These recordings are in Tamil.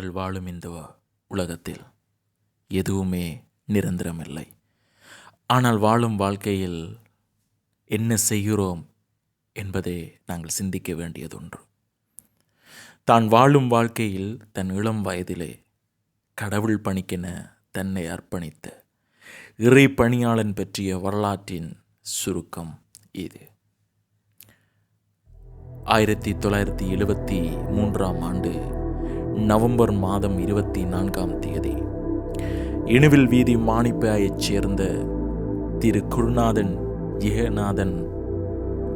நாங்கள் வாழும் இந்த உலகத்தில் எதுவுமே நிரந்தரமில்லை. ஆனால் வாழும் வாழ்க்கையில் என்ன செய்கிறோம் என்பதே நாங்கள் சிந்திக்க வேண்டியதொன்று. தான் வாழும் வாழ்க்கையில் தன் இளம் வயதிலே கடவுள் பணிக்கென தன்னை அர்ப்பணித்த இறை பணியாளன் பற்றிய வரலாற்றின் சுருக்கம் இது. 1973 நவம்பர் மாதம் 24 இணுவில் வீதி மானிப்பாயைச் சேர்ந்த திரு குருநாதன் யெகநாதன்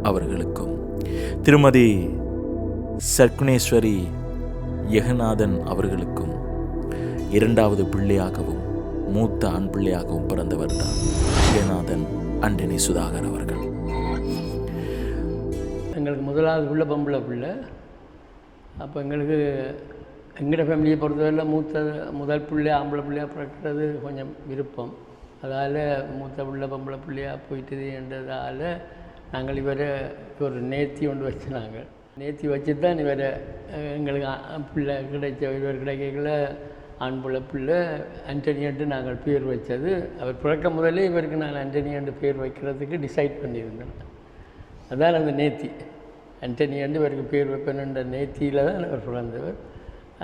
அவர்களுக்கும் திருமதி சர்க்குணேஸ்வரி யெகநாதன் அவர்களுக்கும் இரண்டாவது பிள்ளையாகவும் மூத்த ஆண் பிள்ளையாகவும் பிறந்தவர் தான் யெகநாதன் அண்டனி சுதாகர் அவர்கள். எங்களுக்கு முதலாவது பொம்பளை பிள்ளை. அப்போ எங்களோட ஃபேமிலியை பொறுத்தவரையில் முதல் பிள்ளை ஆம்பளை பிள்ளையாக பிறக்கிறது கொஞ்சம் விருப்பம். அதால் மூத்த பிள்ளை பொம்பளை பிள்ளையாக போயிட்டுது என்றதால் நாங்கள் இவரை ஒரு நேர்த்தி ஒன்று வச்சுனாங்க. நேர்த்தி வச்சு தான் இவரை எங்களுக்கு பிள்ளை இவர் கிடைக்கல ஆண் பிள்ளை ஆண்டனியன்ட்டு நாங்கள் பேர் வச்சது. அவர் பிறக்க முதலே இவருக்கு நான் ஆண்டனியன்ட்டு பேர் வைக்கிறதுக்கு டிசைட் பண்ணியிருந்தேன். அதான் அந்த நேர்த்தி ஆண்டனியன்ட்டு இவருக்கு பேர் வைப்பேன்ன்ற நேர்த்தியில் தான் அவர் பிறந்தவர்.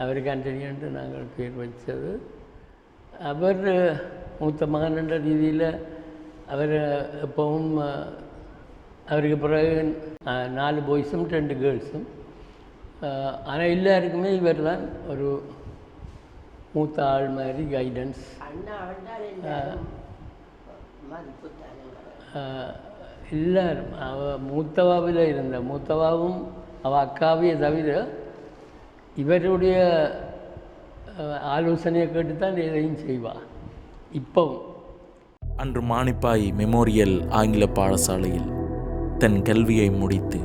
அவருக்கு ஆண்டனியன்ட்டு நாங்கள் பேர் வச்சது. அவர் மூத்த மகன்ன்ற ரீதியில் அவர் எப்பவும் அவருக்கு பிறகு 4 பாய்ஸும் 2 கேர்ள்ஸும். ஆனால் எல்லாருக்குமே இவர் தான் ஒரு மூத்த ஆள் மாதிரி கைடன்ஸ். எல்லாரும் மூத்தவாவில் இருந்த மூத்தவாவும் அவள் அக்காவையே தவிர இவருடைய ஆலோசனையை கேட்டு தான் எதையும் செய்வாள். இப்போவும் அன்று மானிப்பாய் மெமோரியல் ஆங்கில பாடசாலையில் தன் கல்வியை முடித்து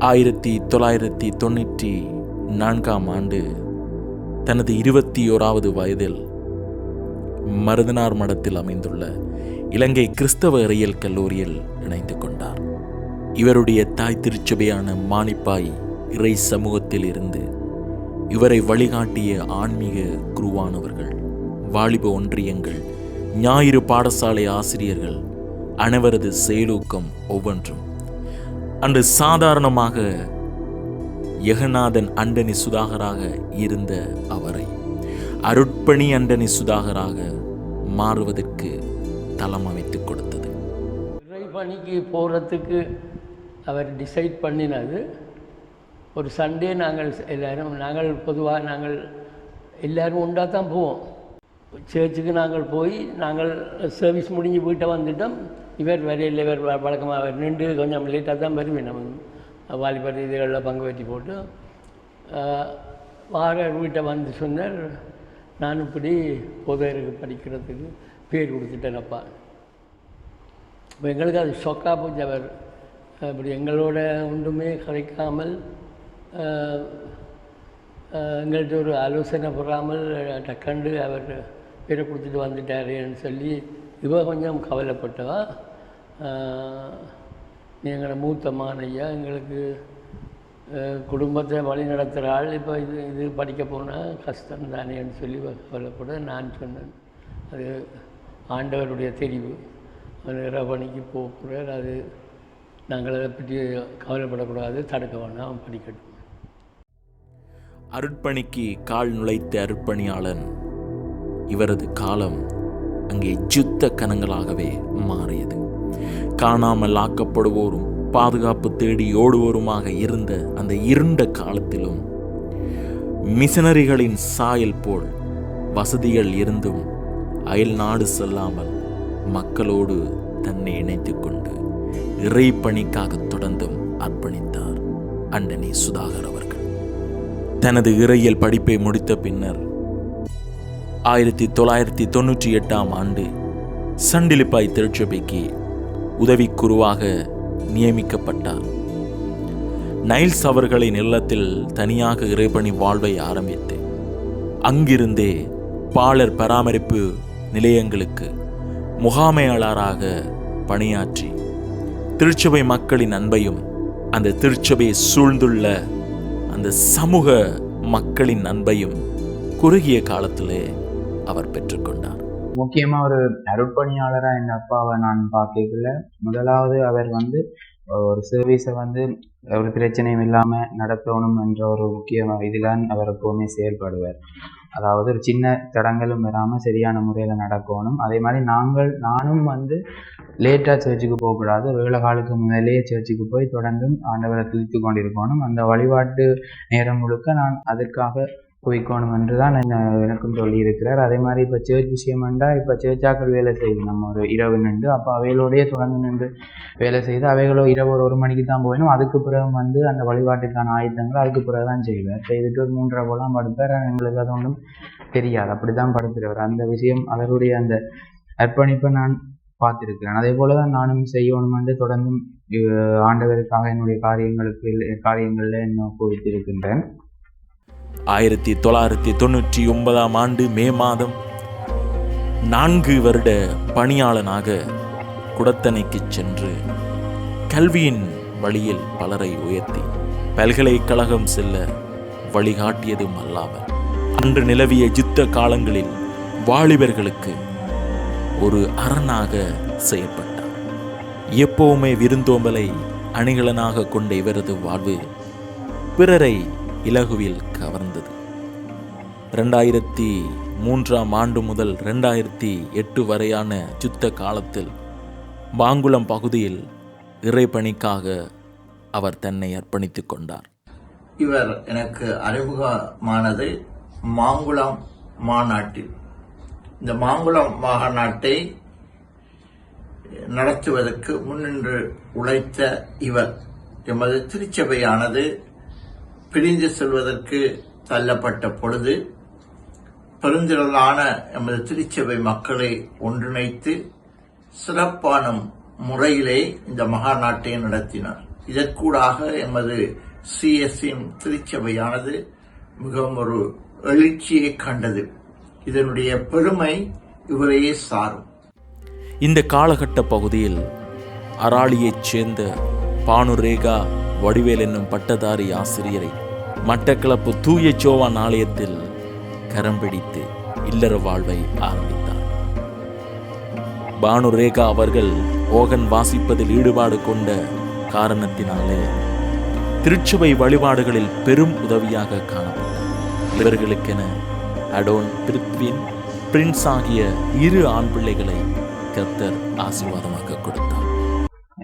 1994 தனது 21வது வயதில் மருதனார் மடத்தில் அமைந்துள்ள இலங்கை கிறிஸ்தவ அறிவியல் கல்லூரியில் இணைந்து கொண்டார். இவருடைய தாய் திருச்சபையான மானிப்பாய் இறை சமூகத்தில் இருந்து இவரை வழிகாட்டிய ஆன்மீக குருவானவர்கள், வாலிப ஒன்றியங்கள், ஞாயிறு பாடசாலை ஆசிரியர்கள் அனைவரது செயலூக்கம் ஒவ்வொன்றும் அன்று சாதாரணமாக யெகநாதன் அண்டனி சுதாகராக இருந்த அவரை அருட்பணி அண்டனி சுதாகராக மாறுவதற்கு தளம் அமைத்துக் கொடுத்தது. இறைப்பணிக்கு போகிறதுக்கு அவர் டிசைட் பண்ணினது ஒரு சண்டே. நாங்கள் பொதுவாக எல்லோரும் உண்டாக தான் போவோம். சர்ச்சுக்கு நாங்கள் போய் சர்வீஸ் முடிஞ்சு வீட்டை வந்துட்டோம். இவர் வரையில் இவர் வழக்கமாக அவர் நின்று கொஞ்சம் லேட்டாக தான் வருவேன். நம்ம வாலிபர் இதுகளில் பங்கு வெட்டி போட்டு வார வீட்டை வந்து சொன்னார், நான் இப்படி பொதுவருக்கு படிக்கிறதுக்கு பேர் கொடுத்துட்டேனப்பா. இப்போ எங்களுக்கு அது ஷொக்காக போச்சு. அவர் இப்படி எங்களோட ஒன்றுமே கரைக்காமல் எங்கள்கிட்ட ஒரு ஆலோசனை போடாமல் டக்கண்டு அவர் பேரை கொடுத்துட்டு வந்துட்டாருன்னு சொல்லி இவ கொஞ்சம் கவலைப்பட்டவா. எங்களை மூத்த மானையா எங்களுக்கு குடும்பத்தை வழி நடத்துகிற ஆள், இப்போ இது படிக்க போனால் கஷ்டம் தானேன்னு சொல்லி கவலைப்பட நான் சொன்னேன். அது ஆண்டவருடைய தெரிவு. அவர் பணிக்கு போகிறார். அது நாங்கள் அதை பற்றி கவலைப்படக்கூடாது, தடுக்க வேண்டாம், அவன் படிக்கட்டும். அருட்பணிக்கு கால் நுழைத்த அருட்பணியாளன் இவரது காலம் அங்கே யுத்த கணங்களாகவே மாறியது. காணாமல் ஆக்கப்படுவோரும் பாதுகாப்பு தேடி ஓடுவோருமாக இருந்த அந்த இருண்ட காலத்திலும் மிஷனரிகளின் சாயல் போல் வசதிகள் இருந்தும் அயல் நாடு செல்லாமல் மக்களோடு தன்னை இணைத்துக் கொண்டு இறை பணிக்காக தொடர்ந்தும் அர்ப்பணித்தார் அண்டனி சுதாகர் அவர்கள். தனது இறையியல் படிப்பை முடித்த பின்னர் 1998 சண்டிலிப்பாய் திருச்சபைக்கு உதவி குருவாக நியமிக்கப்பட்டார். நைல்ஸ் அவர்களின் இல்லத்தில் தனியாக இறைபணி வாழ்வை ஆரம்பித்து அங்கிருந்தே பாலர் பராமரிப்பு நிலையங்களுக்கு முகாமையாளராக பணியாற்றி திருச்சபை மக்களின் அன்பையும் அந்த திருச்சபையை சூழ்ந்துள்ள அந்த சமூக மக்களின் அன்பையும் குறுகிய காலத்திலே அவர் பெற்றுக்கொண்டார். முக்கியமாக ஒரு அருட்பணியாளராக என் அப்பாவை நான் பார்க்கல. முதலாவது அவர் ஒரு சர்வீஸை ஒரு பிரச்சனையும் இல்லாமல் நடத்தணும் என்ற ஒரு முக்கிய இதில் அவர் எப்போவுமே செயல்படுவார். அதாவது ஒரு சின்ன தடங்களும் வராமல் சரியான முறையில் நடக்கணும். அதே மாதிரி நானும் லேட்டாக சர்ச்சுக்கு போகக்கூடாது. வேலை காலுக்கு முதலே சர்ச்சுக்கு போய் தொடர்ந்தும் ஆண்டவரை துதித்து கொண்டிருக்கணும். அந்த வழிபாட்டு நேரம் முழுக்க நான் அதற்காக குவிக்கணும் என்று தான் எனக்கும் சொல்லியிருக்கிறார். அதே மாதிரி இப்போ சர்ச் விஷயம்ண்டா இப்போ சர்ச்சாக்கள் வேலை செய்யுது, நம்ம ஒரு இரவு நின்று அப்போ அவைகளோடையே தொடர்ந்து நின்று வேலை செய்து அவைகளோ இரவு ஒரு மணிக்கு தான் போயிடும். அதுக்கு பிறகு அந்த வழிபாட்டுக்கான ஆயுதங்கள் அதுக்கு பிறகு தான் செய்வார். செய்துட்டு ஒரு 3:30 போலாம் படுப்பார். எங்களுக்கு அது ஒன்றும் தெரியாது, அப்படி தான் படுத்துறவர். அந்த விஷயம் அவருடைய அந்த அர்ப்பணிப்பை நான் பார்த்துருக்கிறேன். அதே போல தான் நானும் செய்யணும் என்று தொடர்ந்தும் ஆண்டவருக்காக என்னுடைய காரியங்களில் என்ன குவித்திருக்கின்றேன். 1999 மே மாதம் 4 வருட பணியாளனாக குடத்தனைக்கு சென்று கல்வியின் வழியில் பலரை உயர்த்தி பல்கலைக்கழகம் செல்ல வழிகாட்டியதும் அல்லாமல் அன்று நிலவிய யுத்த காலங்களில் வாலிபர்களுக்கு ஒரு அரணாக செயற்பட்டார். எப்பவுமே விருந்தோம்பலை அணிகலனாக கொண்ட இவரது வாழ்வு பிறரை இலகுவில் கவர்ந்தது. 2003 முதல் 2008 வரையான யுத்த காலத்தில் மாங்குளம் பகுதியில் இறைப்பணிக்காக அவர் தன்னை அர்ப்பணித்துக் கொண்டார். இவர் எனக்கு அறிமுகமானது மாங்குளம் மாநாட்டில். இந்த மாங்குளம் மாநாட்டை நடத்துவதற்கு முன்னின்று உழைத்த இவர் எமது திருச்சபையானது பிரிந்து செல்வதற்கு தள்ளப்பட்ட பொழுது பெருந்திரளான எமது திருச்சபை மக்களை ஒன்றிணைத்து சிறப்பான முறையிலே இந்த மகா நாட்டை நடத்தினார். இதற்கூடாக எமது சிஎஸ்இன் திருச்சபையானது மிகவும் ஒரு எழுச்சியை கண்டது. இதனுடைய பெருமை இவரையே சாரும். இந்த காலகட்ட பகுதியில் அராலியைச் சேர்ந்த பானுரேகா வடிவேல் என்னும் பட்டதாரி ஆசிரியரை மட்டக்களப்பு தூய சோவான் ஆலயத்தில் கரம் பிடித்து இல்லற வாழ்வை ஆரம்பித்தார். பானுரேகா அவர்கள் ஓகன் வாசிப்பதில் ஈடுபாடு கொண்ட காரணத்தினாலே திருச்சபை வழிபாடுகளில் பெரும் உதவியாக காணப்பட்டார். இவர்களுக்கென அடோன், பிரித்வின், பிரின்ஸ் ஆகிய 2 ஆண் பிள்ளைகளை கர்த்தர் ஆசீர்வாதமாக கொடுத்தார்.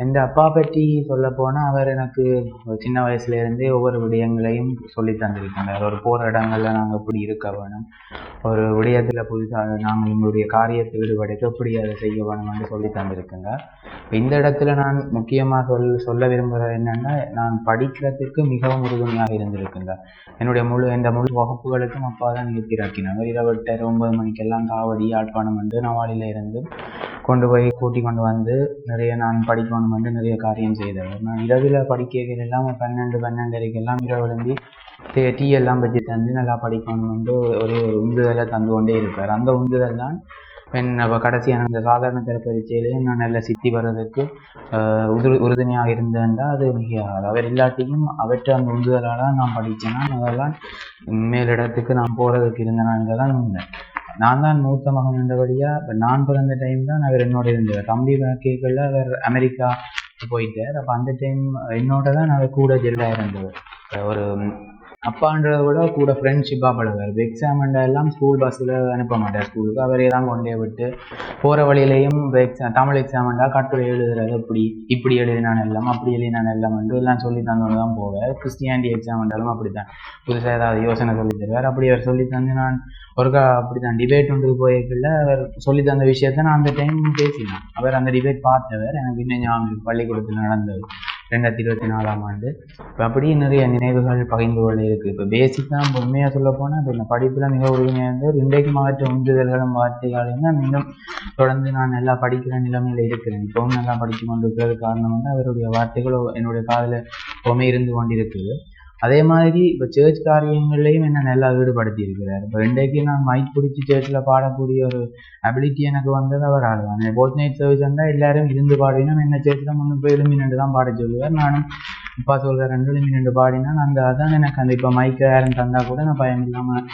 என் அப்பா பற்றி சொல்ல போனால் அவர் எனக்கு சின்ன வயசுலேருந்தே ஒவ்வொரு விடயங்களையும் சொல்லி தந்திருக்கின்றார். ஒரு போகிற இடங்களில் நாங்கள் எப்படி இருக்க வேணும், ஒரு விடயத்தில் புதுசாக நாங்கள் எங்களுடைய காரியத்தை ஈடுபடுத்த எப்படி அதை செய்ய வேணும் என்று சொல்லி தந்திருக்கின்றார். இந்த இடத்துல நான் முக்கியமாக சொல்ல விரும்புகிறது என்னென்னா, நான் படிக்கிறதுக்கு மிகவும் உறுதுணையாக இருந்திருக்கின்றார். இந்த முழு வகுப்புகளுக்கும் அப்பா தான் நிறுத்திறாக்கினாங்க. இரவு 8, 9 மணிக்கெல்லாம் காவடி யாழ்ப்பாணம் வந்து நவாலியில் இருந்து கொண்டு போய் கூட்டி கொண்டு வந்து நிறைய நான் படிக்கணும் என்று நிறைய காரியம் செய்தவர். நான் இரவில் படிக்கைகள் எல்லாம் 12-12:30 இரவு எழுந்தி டீ எல்லாம் வச்சு தந்து நல்லா படிக்கணும் என்று ஒரு உந்துதலை தந்து கொண்டே இருப்பார். அந்த உந்துதல் தான் கடைசியான அந்த சாதாரண தர பரீட்சையிலேயே நான் நல்ல சித்தி வர்றதுக்கு உறுதுணையாக இருந்தேன்டா அது மிகையாது. அவர் இல்லாட்டியும் அவற்றை அந்த உந்துதலால் நான் படித்தேன்னா அதெல்லாம் மேலிடத்துக்கு நான் போகிறதுக்கு இருந்தேனான்றதான் உண்மை. நான் தான் மூத்த மகன் என்றபடியாக இப்போ நான் பிறந்த டைம் தான் அவர் என்னோட இருந்தவர். தம்பி கேட்கல அவர் அமெரிக்கா போயிட்டார். அப்போ அந்த டைம் என்னோட தான் அவர் கூட ஜெல்லாக இருந்தவர். ஒரு அப்பான்றதை விட கூட ஃப்ரெண்ட்ஷிப்பாக பழகுவார். எக்ஸாம் எல்லாம் ஸ்கூல் பஸ்ஸில் அனுப்ப மாட்டார் ஸ்கூலுக்கு, அவரே தான் கொண்டே விட்டு போகிற வழியிலையும் தமிழ் எக்ஸாம்ண்டா கட்டுரை எழுதுறது இப்படி எழுதினான் எல்லாம் அப்படி எழுதினான் எல்லாம் எல்லாம் சொல்லி தந்தோன்னு தான் போவார். கிறிஸ்டியானிட்டி எக்ஸாம் என்றாலும் அப்படி தான் புதுசாக ஏதாவது யோசனை சொல்லி தருவார். அப்படி அவர் சொல்லி தந்து நான் ஒருக்கா அப்படி தான் டிபேட் ஒன்று போய்க்குள்ள அவர் சொல்லி தந்த விஷயத்த நான் அந்த டைம் பேசினேன். அவர் அந்த டிபேட் பார்த்தவர் எனக்கு இன்னும் ஞாபகம் பள்ளிக்கூடத்தில் நடந்தது 2024 இப்போ அப்படி நிறைய நினைவுகள் பகிர்ந்து கொள்ள இருக்குது. இப்போ பேசிக்காக உண்மையாக சொல்ல போனால் இப்போ இந்த படிப்பில் மிக உறுதுணையாக இருந்து இன்றைக்கு மாற்ற உந்துதல்களும் வார்த்தைகளையும் தான் இன்னும் தொடர்ந்து நான் நல்லா படிக்கிற நிலைமையில் இருக்கிறேன். இப்போவும் நல்லா படித்து கொண்டு இருக்கிறது காரணம் அவருடைய வார்த்தைகளோ என்னுடைய காதில் எப்பவுமே இருந்து கொண்டிருக்குது. அதே மாதிரி இப்போ சர்ச் காரியங்கள்லையும் என்ன நல்லா ஈடுபடுத்தி இருக்கிறார். இப்போ இன்றைக்கு நான் மைக் பிடிச்சி சர்ச்சில் பாடக்கூடிய ஒரு அபிலிட்டி எனக்கு வந்தது அவர் ஆடுவாங்க. போத் நைட் சர்வீஸ் இருந்தால் எல்லாரும் இருந்து பாடுவீங்கன்னா என்ன சர்ச்சில் முன்னு போய் எழுமினு தான் பாட சொல்லுவார். நானும் அப்பா சொல்கிற 2 பாடினா அதான் எனக்கு அந்த இப்போ மைக்கு யாரும் தந்தால் கூட நான் பயம் இல்லாமல்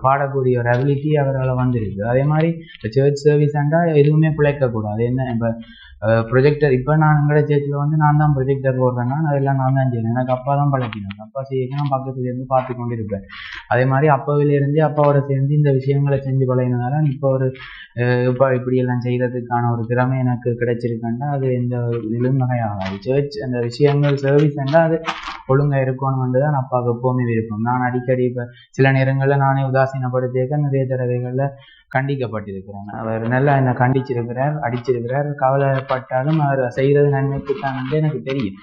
பாடக்கூடிய ஒரு அபிலிட்டி அவரால் வந்துருக்கு. அதே மாதிரி இப்போ சர்ச் சர்வீஸாண்டா எதுவுமே பிழைக்கக்கூடாது. என்ன இப்போ ப்ரொஜெக்டர் இப்போ நான் எங்களோட சேர்ச்சியில் நான் தான் ப்ரொஜெக்டர் போடுறேன்னா அதெல்லாம் நான் தான் செய்யணும். எனக்கு அப்பா தான் பழக்கினாங்க. அப்பா செய்ய நான் பக்கத்துலேருந்து பார்த்து கொண்டு இருப்பேன். அதே மாதிரி அப்பாவிலேருந்து அப்பாவோட சேர்ந்து இந்த விஷயங்களை செஞ்சு பழகினதால இப்போ ஒரு இப்போ இப்படியெல்லாம் செய்கிறதுக்கான ஒரு திறமை எனக்கு கிடைச்சிருக்கேன்டா அது எந்த இதிலும் வகையாகாது. சர்ச் அந்த விஷயங்கள் சர்வீஸ் என்றால் அது ஒழுங்காக இருக்கணும்னு தான் அப்பாவுக்கு எப்போவுமே விருப்பம். நான் அடிக்கடி இப்போ சில நேரங்களில் நானே உதாசீனப்படுத்தியிருக்க நிறைய தடவைகளில் கண்டிக்கப்பட்டிருக்கிறேன். அவர் நல்லா என்னை கண்டிச்சிருக்கிறார், அடிச்சிருக்கிறார். கவலைப்பட்டாலும் அவர் செய்கிறது நன்மைக்குத்தான் எனக்கு தெரியும்.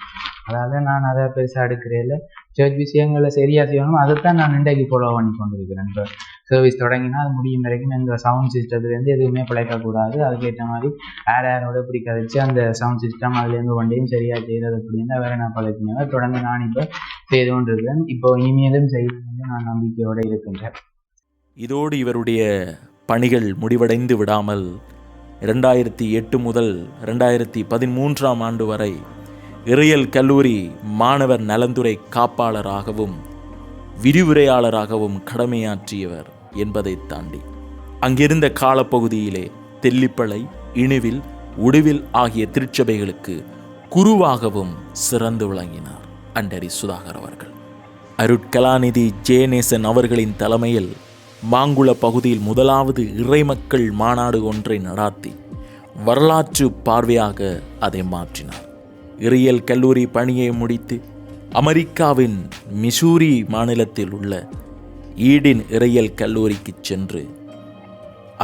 அதாவது நான் அதை பெருசாக எடுக்கிறேன். சர்ச் விஷயங்களை சரியாக செய்யணும். அதைத்தான் நான் இன்றைக்கு ஃபாலோ பண்ணி கொண்டிருக்கிறேன். இப்போ சர்வீஸ் தொடங்கினா அது முடியும் வரைக்கும் இந்த சவுண்ட் சிஸ்டத்துலேருந்து எதுவுமே பிழைக்கக்கூடாது. அதுக்கேற்ற மாதிரி யாரோட இப்படி கதைச்சு அந்த சவுண்ட் சிஸ்டம் அதுலேருந்து வண்டியும் சரியாக செய்கிறது அப்படின்னு வேறு நான் பழக்கினேன். தொடர்ந்து நான் இப்போ செய்து கொண்டிருக்கிறேன். இப்போ இனிமேலும் செய்யணும்னு நான் நம்பிக்கையோடு இருக்கின்றேன். இதோடு இவருடைய பணிகள் முடிவடைந்து விடாமல் 2008 முதல் 2013ஆம் ஆண்டு வரை இறையியல் கல்லூரி மாணவர் நலந்துறை காப்பாளராகவும் விரிவுரையாளராகவும் கடமையாற்றியவர் என்பதை தாண்டி அங்கிருந்த காலப்பகுதியிலே தெல்லிப்பளை, இணுவில், உடுவில் ஆகிய திருச்சபைகளுக்கு குருவாகவும் சிறந்து விளங்கினார் அண்டரி சுதாகர் அவர்கள். அருட்கலாநிதி ஜெயநேசன் அவர்களின் தலைமையில் மாங்குள பகுதியில் முதலாவது இறைமக்கள் மாநாடு ஒன்றை நடாத்தி வரலாற்று பார்வையாக அதை மாற்றினார். இறையியல் கல்லூரி பணியை முடித்து அமெரிக்காவின் மிசூரி மாநிலத்தில் உள்ள ஈடின் இறையியல் கல்லூரிக்கு சென்று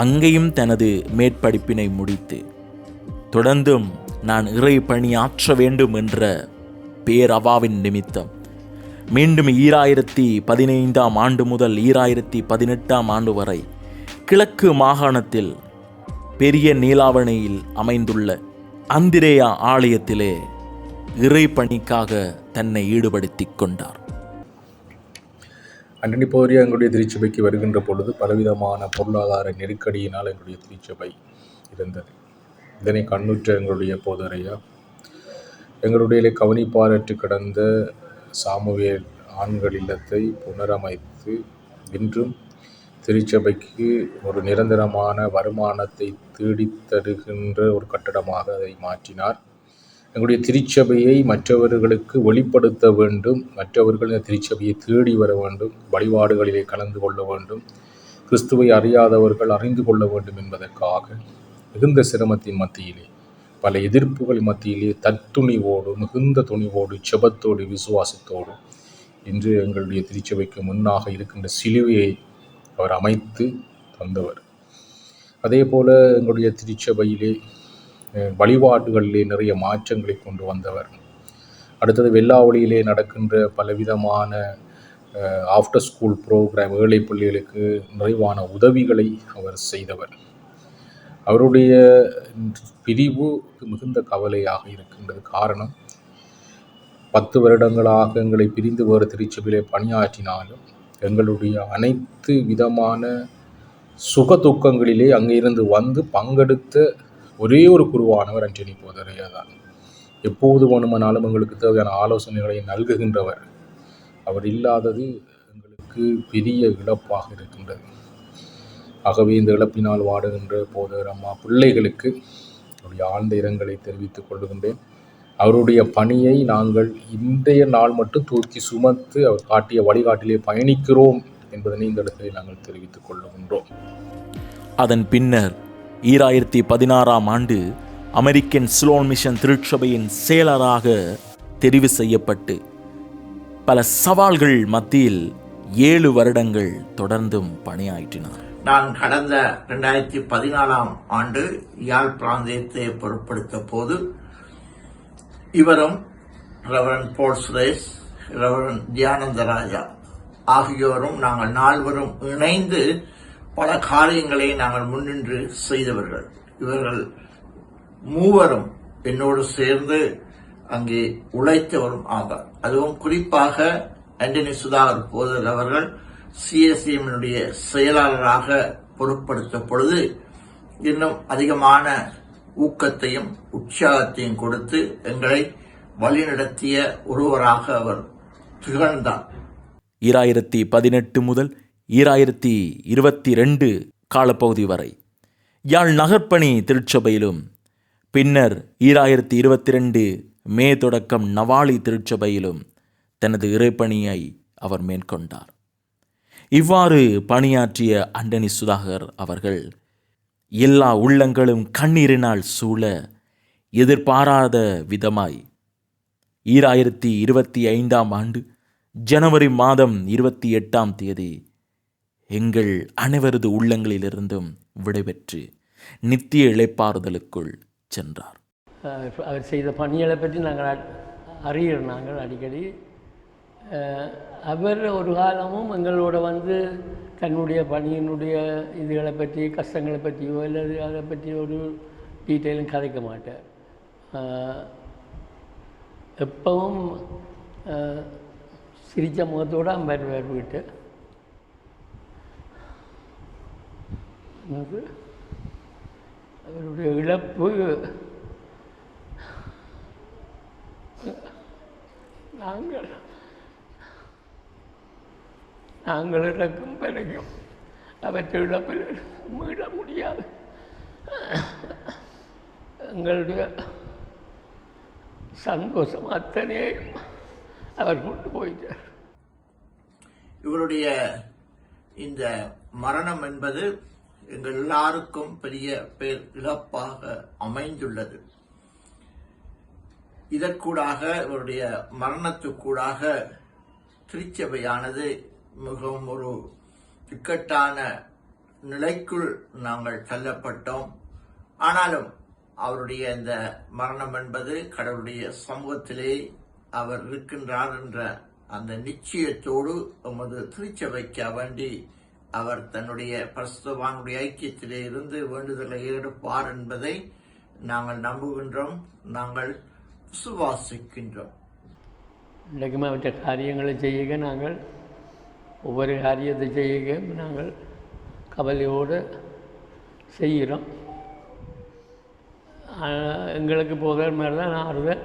அங்கேயும் தனது மேற்படிப்பினை முடித்து தொடர்ந்தும் நான் இறை பணியாற்ற வேண்டும் என்ற பேரவாவின் நிமித்தம் மீண்டும் 2015ஆம் ஆண்டு முதல் 2018ஆம் ஆண்டு வரை கிழக்கு மாகாணத்தில் பெரிய நீலாவணையில் அமைந்துள்ள அந்திரேயா ஆலயத்திலே இறை பணிக்காக தன்னை ஈடுபடுத்தி கொண்டார். அண்டனி போரியா எங்களுடைய திருச்சபைக்கு வருகின்ற பொழுது பலவிதமான பொருளாதார நெருக்கடியினால் எங்களுடைய திருச்சபை இருந்தது. இதனை கண்ணுற்ற எங்களுடைய போதரையா எங்களுடைய கவனிப்பாரற்று கிடந்த சாமுவேல் ஆண்கள் இல்லத்தை புனரமைத்து இன்றும் திருச்சபைக்கு ஒரு நிரந்தரமான வருமானத்தை தேடித் தருகின்ற ஒரு கட்டடமாக அதை மாற்றினார். எங்களுடைய திருச்சபையை மற்றவர்களுக்கு வெளிப்படுத்த வேண்டும், மற்றவர்கள் இந்த திருச்சபையை தேடி வர வேண்டும், வழிபாடுகளிலே கலந்து கொள்ள வேண்டும், கிறிஸ்துவை அறியாதவர்கள் அறிந்து கொள்ள வேண்டும் என்பதற்காக மிகுந்த சிரமத்தின் மத்தியிலே, பல எதிர்ப்புகள் மத்தியிலே தத்துணிவோடு, மிகுந்த துணிவோடு, செபத்தோடு, விசுவாசத்தோடு இன்று எங்களுடைய திருச்சபைக்கு முன்னாக இருக்கின்ற சிலுவையை அவர் அமைத்து தந்தவர். அதே போல எங்களுடைய திருச்சபையிலே வழிபாடுகளிலே நிறைய மாற்றங்களை கொண்டு வந்தவர். அடுத்தது வெள்ளாவளியிலே நடக்கின்ற பலவிதமான ஆஃப்டர் ஸ்கூல் ப்ரோக்ராம், ஏழை பிள்ளைகளுக்கு நிறைவான உதவிகளை அவர் செய்தவர். அவருடைய பிரிவு மிகுந்த கவலையாக இருக்கின்றது. காரணம், 10 வருடங்களாக எங்களை பிரிந்து வேறு திருச்சபையிலே பணியாற்றினாலும் எங்களுடைய அனைத்து விதமான சுக துக்கங்களிலே அங்கே இருந்து வந்து பங்கெடுத்த ஒரே ஒரு குருவானவர் அண்டனி போதரையா தான். எப்போது வேணுமானாலும் எங்களுக்கு தேவையான ஆலோசனைகளை நல்குகின்றவர். அவர் இல்லாதது எங்களுக்கு பெரிய இழப்பாக இருக்கின்றது. ஆகவே இந்த இழப்பினால் வாடுகின்ற போதர் அம்மா பிள்ளைகளுக்கு அவருடைய ஆழ்ந்த இரங்கலை தெரிவித்துக் கொள்ளுகின்றேன். அவருடைய பணியை நாங்கள் இன்றைய நாள் மட்டும் தூக்கி சுமத்து அவர் காட்டிய வழிகாட்டிலே பயணிக்கிறோம் என்பதனை இந்த இடத்திலே நாங்கள் தெரிவித்துக் கொள்ளுகின்றோம். அதன் பின்னர் 2016ஆம் ஆண்டு அமெரிக்கன் சிலோன் மிஷன் திருச்சபையின் செயலராக தெரிவு செய்யப்பட்டு பல சவால்கள் மத்தியில் 7 வருடங்கள் தொடர்ந்தும் பணியாற்றினார். நான் கடந்த 2014ஆம் ஆண்டு யாழ் பிராந்தியத்தை பொறுப்படுத்த போது இவரும் ரெவரன் போல் சுரேஷ், ரெவரன் தியானந்தராஜா ஆகியோரும் நாங்கள் 4 இணைந்து பல காரியங்களை நாங்கள் முன்னின்று செய்தவர்கள். இவர்கள் 3 என்னோடு சேர்ந்து அங்கே உழைத்தவரும் ஆவார். அதுவும் குறிப்பாக அண்டனி சுதாகர் போதர் அவர்கள் சிஎஸ்எம்னுடைய செயலாளராக பொறுப்படுத்த பொழுது இன்னும் அதிகமான ஊக்கத்தையும் உற்சாகத்தையும் கொடுத்து எங்களை வழிநடத்திய ஒருவராக அவர் திகழ்ந்தார். 2018 முதல் 2022 காலப்பகுதி வரை யாழ் நகர்ப்பணி திருச்சபையிலும், பின்னர் 2022 மே தொடக்கம் நவாலி திருச்சபையிலும் தனது இறைப்பணியை அவர் மேற்கொண்டார். இவ்வாறு பணியாற்றிய அண்டனி சுதாகர் அவர்கள் எல்லா உள்ளங்களும் கண்ணீரினால் சூழ எதிர்பாராத விதமாய் 2025 ஆண்டு ஜனவரி மாதம் 28ஆம் தேதி எங்கள் அனைவரது உள்ளங்களிலிருந்தும் விடைபெற்று நித்திய இளைப்பாறுதலுக்குள் சென்றார். அவர் செய்த பணிகளை பற்றி நாங்கள் அறிகிறோம். நாங்கள் அடிக்கடி அவர் ஒரு காலமும் எங்களோட வந்து தன்னுடைய பணியினுடைய இதுகளை பற்றி, கஷ்டங்களை பற்றியோ அல்லது அதை பற்றி ஒரு டீட்டெயிலும் கதைக்க மாட்டார். எப்பவும் சிரித்த முகத்தோடு அம்பர் வீட்டு அவருடைய இழப்பு நாங்கள் இறக்கும் பிறகும் அவற்றை இழப்பில் மீள முடியாது. எங்களுடைய சந்தோஷம் அத்தனையும் அவர் கொண்டு போயிட்டார். இவருடைய இந்த மரணம் என்பது எங்கள் எல்லாருக்கும் பெரிய பேர் இழப்பாக அமைந்துள்ளது. இதற்கூடாக இவருடைய மரணத்துக்கூடாக திருச்சபையானது மிகவும் ஒரு இக்கட்டான நிலைக்குள் நாங்கள் தள்ளப்பட்டோம். ஆனாலும் அவருடைய இந்த மரணம் என்பது கடவுளுடைய சமூகத்திலே அவர் இருக்கின்றார் என்ற அந்த நிச்சயத்தோடு எமது திருச்சபைக்கு வேண்டி அவர் தன்னுடைய பரிசுத்தவானுடைய ஐக்கியத்திலே இருந்து வேண்டுதலை எடுப்பார் என்பதை நாங்கள் நம்புகின்றோம், நாங்கள் விசுவாசிக்கின்றோம். இன்றைக்குமே அவற்றை காரியங்களை செய்ய நாங்கள் ஒவ்வொரு காரியத்தை செய்ய நாங்கள் கவலையோடு செய்கிறோம். எங்களுக்கு போதர் மாதிரி தான் ஆறுதல்,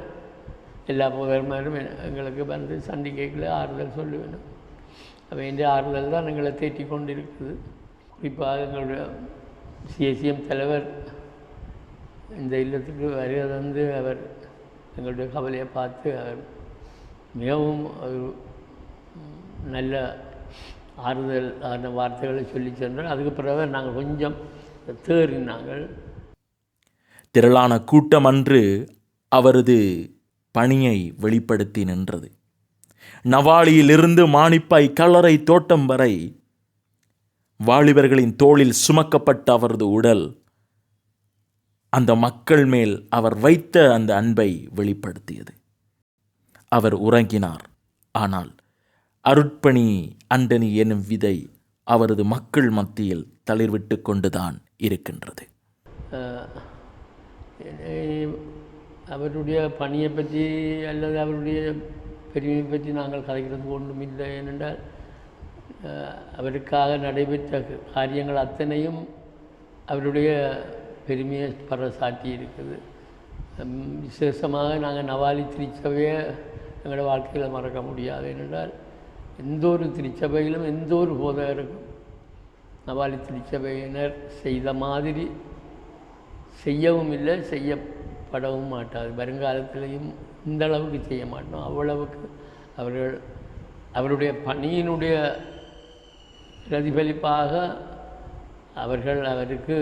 எல்லா போதர் மாதிரியும் எங்களுக்கு வந்து சண்டிகைக்குள்ளே ஆறுதல் சொல்ல வேணும். வேண்டிய ஆறுதல் தான் எங்களை தேற்றி கொண்டு இருக்குது. குறிப்பாக எங்களுடைய சிஎஸ்சிஎம் தலைவர் இந்த இல்லத்துக்கு வருவது வந்து அவர் எங்களுடைய கவலையை பார்த்து அவர் மிகவும் ஒரு நல்ல ஆறுதல் ஆன வார்த்தைகளை சொல்லி சென்றார். அதுக்கு பிறகு நாங்கள் கொஞ்சம் தேறினாங்கள். திரளான கூட்டம் அன்று அவரது பணியை வெளிப்படுத்தி நின்றது. நவாலியிலிருந்து மானிப்பாய் கல்லறை தோட்டம் வரை வாலிபர்களின் தோளில் சுமக்கப்பட்ட அவரது உடல் அந்த மக்கள் மேல் அவர் வைத்த அந்த அன்பை வெளிப்படுத்தியது. அவர் உறங்கினார், ஆனால் அருட்பணி அண்டனி எனும் விதை அவரது மக்கள் மத்தியில் தளிர்விட்டு கொண்டுதான் இருக்கின்றது. அவருடைய பணியை பற்றி அல்லது அவருடைய பெருமையை பற்றி நாங்கள் கதைக்கிறது ஒன்றும் இல்லை. ஏனென்றால் அவருக்காக நடைபெற்ற காரியங்கள் அத்தனையும் அவருடைய பெருமையை பறைசாற்றி இருக்குது. விசேஷமாக நாங்கள் நவாலி திருச்சபையை எங்களோட வாழ்க்கையில் மறக்க முடியாது. ஏனென்றால் எந்த ஒரு திருச்சபையிலும் எந்த ஒரு போதகருக்கும் நவாலி திருச்சபையினர் செய்த மாதிரி செய்யவும் இல்லை, செய்யப்படவும் மாட்டாது. வருங்காலத்திலையும் இந்த அளவுக்கு செய்ய மாட்டோம். அவ்வளவுக்கு அவருடைய பணியினுடைய பிரதிபலிப்பாக அவர்கள் அவருக்கு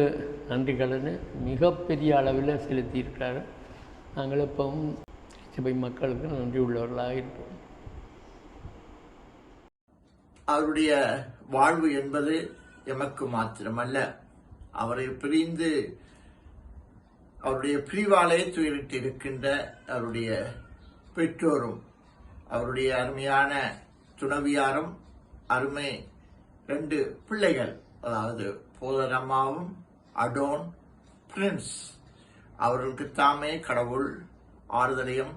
நன்றி கடனை மிகப்பெரிய அளவில் செலுத்தியிருக்கிறார். நாங்கள் எப்பவும் திருச்சபை மக்களுக்கு நன்றி உள்ளவர்களாக இருப்போம். அவருடைய வாழ்வு என்பது எமக்கு மாத்திரமல்ல, அவரை பிரிந்து அவருடைய பிரிவாலே துயரிட்டு இருக்கின்ற அவருடைய பெற்றோரும் அவருடைய அருமையான துணவியாரும் அருமை 2 பிள்ளைகள், அதாவது போதரம்மாவும் அடோன் பிரின்ஸ், அவர்களுக்கு தாமே கடவுள் ஆறுதலையும்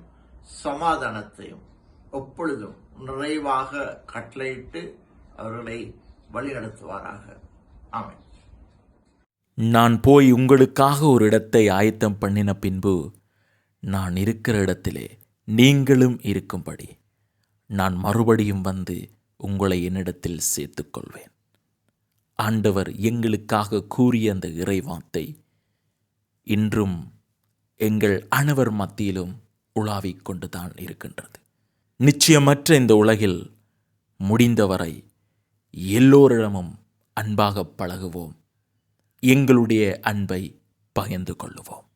சமாதானத்தையும் எப்பொழுதும் நிறைவாக கட்டளையிட்டு அவர்களை வழிநடத்துவாராக. ஆமென். நான் போய் உங்களுக்காக ஒரு இடத்தை ஆயத்தம் பண்ணின பின்பு நான் இருக்கிற இடத்திலே நீங்களும் இருக்கும்படி நான் மறுபடியும் வந்து உங்களை என்னிடத்தில் சேர்த்துக்கொள்வேன். ஆண்டவர் எங்களுக்காக கூறிய அந்த இறைவார்த்தை இன்றும் எங்கள் அனைவர் மத்தியிலும் உலாவிக் கொண்டுதான் இருக்கின்றது. நிச்சயமற்ற இந்த உலகில் முடிந்தவரை எல்லோரிடமும் அன்பாக பழகுவோம். எங்களுடைய அன்பை பகிர்ந்து கொள்ளுவோம்.